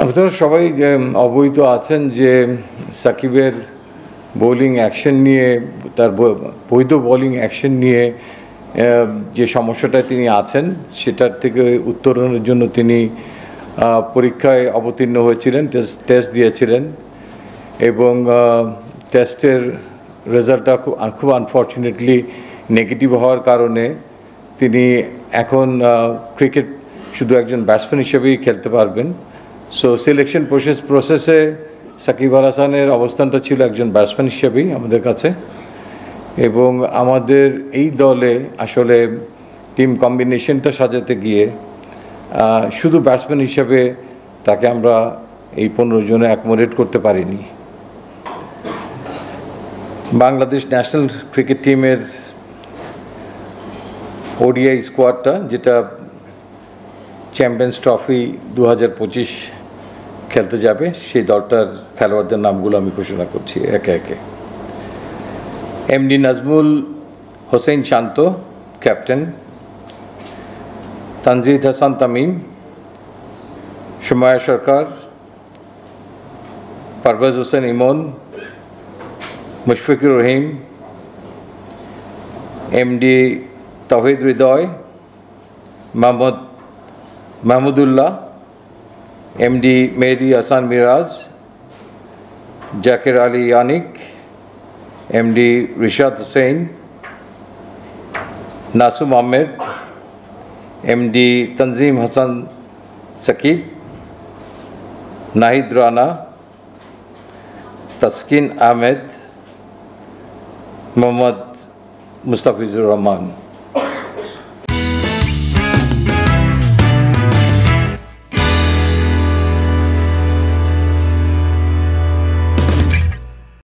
আপনারা সবাই অবহিত আছেন যে সাকিবের বোলিং অ্যাকশন নিয়ে, তার বৈধ বোলিং অ্যাকশন নিয়ে যে সমস্যাটায় তিনি আছেন সেটার থেকে উত্তরণের জন্য তিনি পরীক্ষায় অবতীর্ণ হয়েছিলেন, টেস্ট দিয়েছিলেন এবং টেস্টের রেজাল্টটা খুব আনফর্চুনেটলি নেগেটিভ হওয়ার কারণে তিনি এখন ক্রিকেট শুধু একজন ব্যাটসম্যান হিসেবেই খেলতে পারবেন। সো সিলেকশন প্রসেসে সাকিব আল হাসানের অবস্থানটা ছিল একজন ব্যাটসম্যান হিসেবেই আমাদের কাছে, এবং আমাদের এই দলে আসলে টিম কম্বিনেশনটা সাজাতে গিয়ে শুধু ব্যাটসম্যান হিসেবে তাকে আমরা এই 15 জনে অ্যাকোমোডেট করতে পারিনি। বাংলাদেশ ন্যাশনাল ক্রিকেট টিমের ওডিআই স্কোয়াডটা, যেটা চ্যাম্পিয়ন্স ট্রফি 2025 খেলতে যাবে, সেই দলটার খেলোয়াড়দের নামগুলো আমি ঘোষণা করছি একে একে। MD Najmul Hossain Shanto, captain. Tanzid Hasan Tamim, Soumya Sarkar, Parvez Hossain Emon, Mushfiqur Rahim, MD Towhid Hridoy, Mahmudullah, MD Mehedi Hasan Miraz, Jaker Ali Anik, MD Rishad Hossain, Nasum Ahmed, MD Tanzim Hasan Sakib, Nahid Rana, Taskin Ahmed, Mohammad Mustafizur Rahman.